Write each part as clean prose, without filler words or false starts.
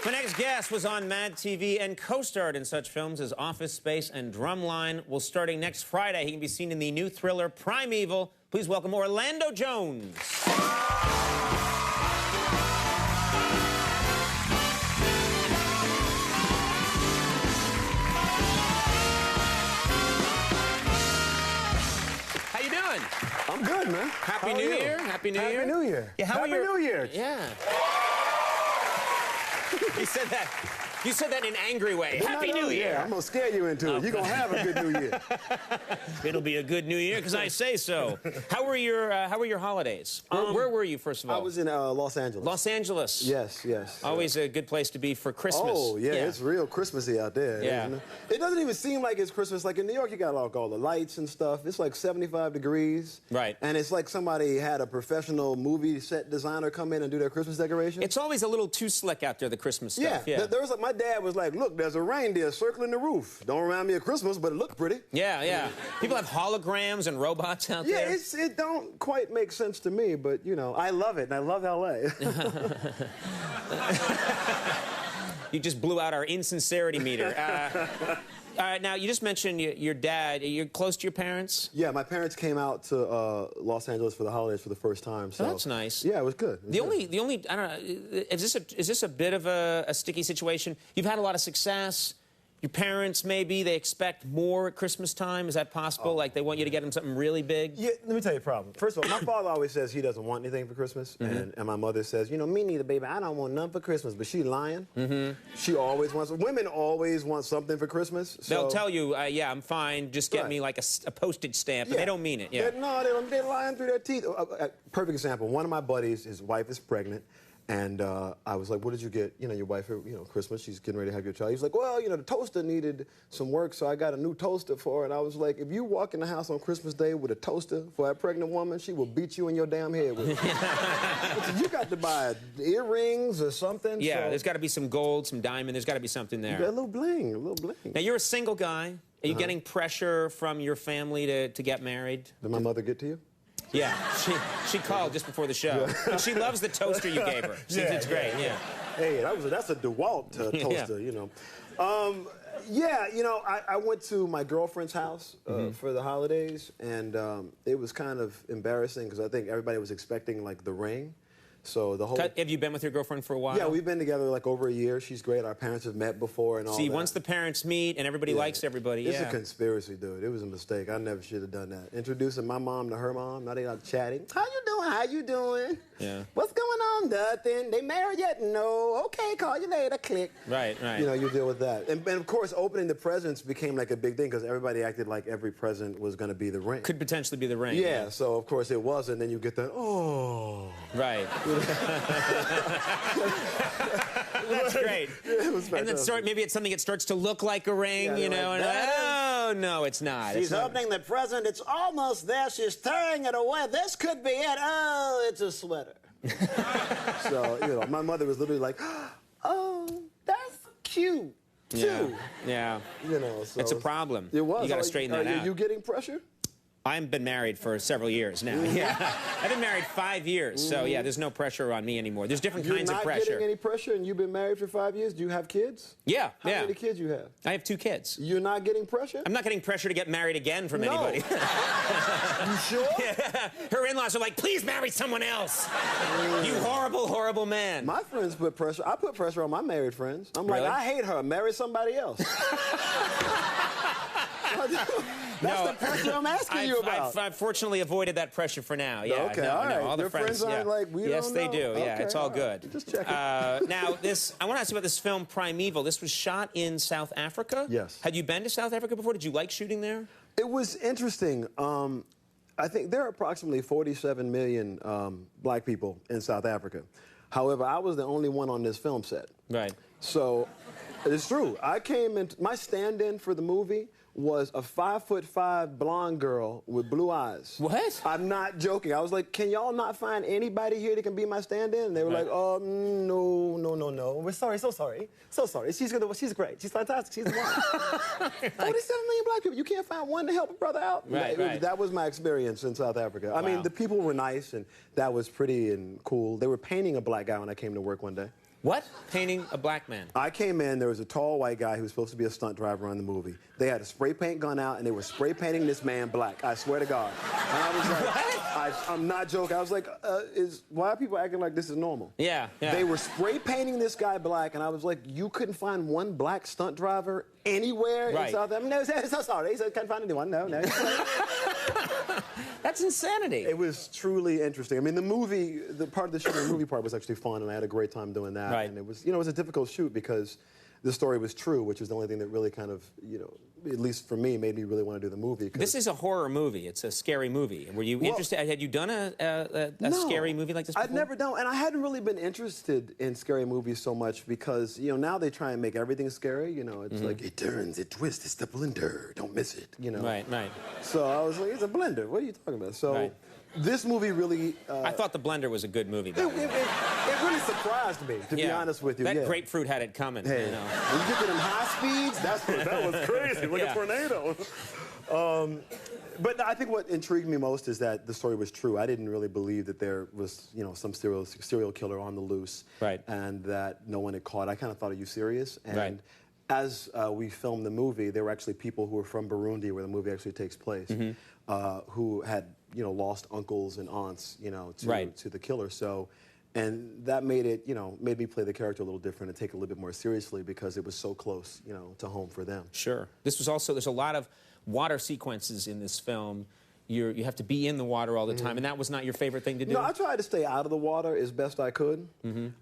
My next guest was on Mad TV and co-starred in such films as Office Space and Drumline. Well, starting next Friday, he can be seen in the new thriller Primeval. Please welcome Orlando Jones. How you doing? I'm good, man. Happy New Year. Happy New Year. Happy New Year. Yeah, Happy New Year. Yeah. You said that in an angry way. Happy New Year. Yeah, I'm gonna scare you into it. You're gonna have a good New Year. It'll be a good New Year because I say so. How were your holidays? Where were you, first of all? I was in Los Angeles. Los Angeles. Yes, yes. Always a good place to be for Christmas. Oh, yeah, it's real Christmassy out there. Yeah. Isn't it? It doesn't even seem like it's Christmas. Like in New York, you got like all the lights and stuff. It's like 75 degrees. Right. And it's like somebody had a professional movie set designer come in and do their Christmas decorations. It's always a little too slick out there, the Christmas stuff. Yeah. There was like, my dad was like, look, there's a reindeer circling the roof. Don't remind me of Christmas, but it looked pretty. Yeah, yeah. People have holograms and robots out there. Yeah, it don't quite make sense to me, but, you know, I love it, and I love L.A. You just blew out our insincerity meter. Now, you just mentioned your dad. You're close to your parents? Yeah, my parents came out to Los Angeles for the holidays for the first time. So that's nice. Yeah, it was good. The only, I don't know, is this a bit of a sticky situation? You've had a lot of success. Your parents, maybe, they expect more at Christmas time. Is that possible? Like, they want you to get them something really big? Yeah, let me tell you a problem. First of all, my father always says he doesn't want anything for Christmas. And my mother says, you know, me neither, baby. I don't want nothing for Christmas. But she's lying. She always wants... Women always want something for Christmas. So. They'll tell you, yeah, I'm fine. Just get me, like, a postage stamp. But they don't mean it, yeah. They're lying through their teeth. Perfect example. One of my buddies, his wife is pregnant. And I was like, what did you get, you know, your wife, you know, Christmas, she's getting ready to have your child. He was like, well, you know, the toaster needed some work, so I got a new toaster for her. And I was like, if you walk in the house on Christmas Day with a toaster for a pregnant woman, she will beat you in your damn head with it. You got to buy earrings or something. Yeah, so. There's got to be some gold, some diamond. There's got to be something there. A little bling, a little bling. Now, you're a single guy. Are you getting pressure from your family to get married? Did my mother get to you? Yeah, she called just before the show. But she loves the toaster you gave her. It's great, yeah. Hey, that's a DeWalt toaster, you know. Yeah, you know, I went to my girlfriend's house for the holidays, and it was kind of embarrassing because I think everybody was expecting, like, the ring. So the whole... Have you been with your girlfriend for a while? Yeah, we've been together like over a year. She's great. Our parents have met before and all that. See, once the parents meet and everybody likes everybody, It's a conspiracy, dude. It was a mistake. I never should have done that. Introducing my mom to her mom. Now they like chatting. How you doing? How you doing? Yeah. What's going on? Nothing. They married yet? No. Okay, call you later. Click. Right, right. You know, you deal with that. And of course, opening the presents became like a big thing because everybody acted like every present was going to be the ring. Could potentially be the ring. Yeah, so of course it wasn't. Then you get the, oh. Right. That's great. It was and then maybe it's something that starts to look like a ring, you know, and oh, no, it's not. She's opening the present. It's almost there. She's tearing it away. This could be it. Oh, it's a sweater. So, you know, my mother was literally like, oh, that's cute, too. Yeah. You know, so. It's a problem. It was. You got to straighten that out. Are you getting pressure? I've been married for several years now. Yeah, I've been married 5 years, so yeah, there's no pressure on me anymore. There's different kinds of pressure. You're not getting any pressure, and you've been married for 5 years? Do you have kids? Yeah, How many kids you have? I have 2 kids. You're not getting pressure? I'm not getting pressure to get married again from anybody. You sure? Yeah. Her in-laws are like, please marry someone else. You horrible, horrible man. My friends put pressure. I put pressure on my married friends. I'm like, I hate her. Marry somebody else. That's the pressure I'm asking you about. I've fortunately avoided that pressure for now. Yeah. Okay, all right. All the Your friends aren't like, we yes, don't they know. do. Okay, Yeah, it's all good. Just checking. Now, I want to ask you about this film, Primeval. This was shot in South Africa? Yes. Had you been to South Africa before? Did you like shooting there? It was interesting. I think there are approximately 47 million black people in South Africa. However, I was the only one on this film set. Right. So, it's true. I came in, my stand-in for the movie was a 5'5" blonde girl with blue eyes. What? I'm not joking. I was like, can y'all not find anybody here that can be my stand-in? And they were like, no. We're sorry, so sorry. So sorry. She's great. She's fantastic. She's the one. 47 million black people. You can't find one to help a brother out? Right. That was my experience in South Africa. I mean, the people were nice, and that was pretty and cool. They were painting a black guy when I came to work one day. What? Painting a black man. I came in, there was a tall white guy who was supposed to be a stunt driver on the movie. They had a spray paint gun out, and they were spray painting this man black. I swear to God. And I was like, what? I'm not joking. I was like, why are people acting like this is normal? Yeah, yeah. They were spray painting this guy black, and I was like, you couldn't find one black stunt driver anywhere in South Africa? No, so sorry. He said, can't find anyone. No. That's insanity. It was truly interesting. I mean, the movie, the part of the shooting, the movie part was actually fun, and I had a great time doing that. Right. And it was, it was a difficult shoot because the story was true, which was the only thing that really kind of, at least for me, made me really want to do the movie. This is a horror movie. It's a scary movie. Were you interested? Had you done a scary movie like this before? I'd never done, and I hadn't really been interested in scary movies so much because, now they try and make everything scary. It's like, it turns, it twists, it's the blender, don't miss it, Right, right. So I was like, it's a blender. What are you talking about? So this movie really... I thought The Blender was a good movie. It really surprised me, to be honest with you. That grapefruit had it coming. Hey, when you get to them high speeds, that was crazy, like a tornado. But I think what intrigued me most is that the story was true. I didn't really believe that there was, some serial killer on the loose, and that no one had caught. I kind of thought, are you serious? And as we filmed the movie, there were actually people who were from Burundi, where the movie actually takes place, who had lost uncles and aunts, to the killer. So, and that made it, made me play the character a little different and take it a little bit more seriously because it was so close, to home for them. Sure. This was also, there's a lot of water sequences in this film. You have to be in the water all the time, and that was not your favorite thing to do? No, I tried to stay out of the water as best I could,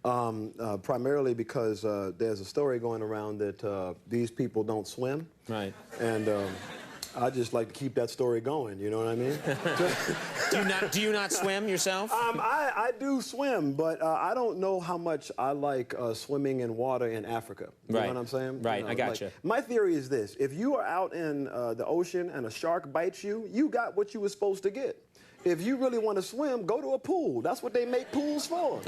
primarily because there's a story going around that these people don't swim. Right. And I just like to keep that story going, you know what I mean? Do you not swim yourself? I do swim, but I don't know how much I like swimming in water in Africa. You know what I'm saying? Right, I gotcha. My theory is this: if you are out in the ocean and a shark bites you, you got what you were supposed to get. If you really want to swim, go to a pool. That's what they make pools for.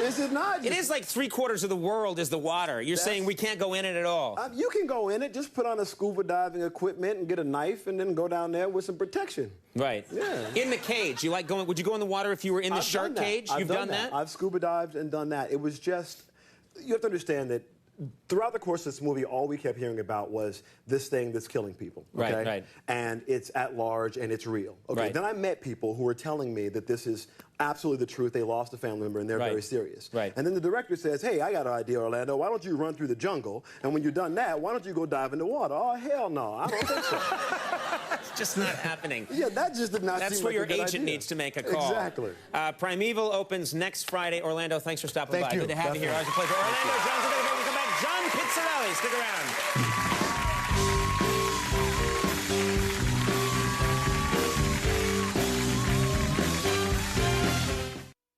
Is it not? It is like 3/4 of the world is the water. You're saying we can't go in it at all. You can go in it. Just put on a scuba diving equipment and get a knife and then go down there with some protection. Right. Yeah. In the cage, you like going? Would you go in the water if you were in the shark cage? You've done that? I've scuba dived and done that. It was just, you have to understand that throughout the course of this movie, all we kept hearing about was this thing that's killing people. Okay? Right. And it's at large and it's real. Okay. Right. Then I met people who were telling me that this is absolutely the truth. They lost a family member and they're very serious. Right. And then the director says, hey, I got an idea, Orlando. Why don't you run through the jungle? And when you're done that, why don't you go dive in the water? Oh, hell no. I don't think so. It's just not happening. Yeah, that just did not That's seem where like your a good agent idea. needs to make a call. Exactly. Primeval opens next Friday. Orlando, thanks for stopping by. Thank you. Good to have you here. Always a pleasure. Orlando Jones, we're going to come back. John Pizzarelli, stick around.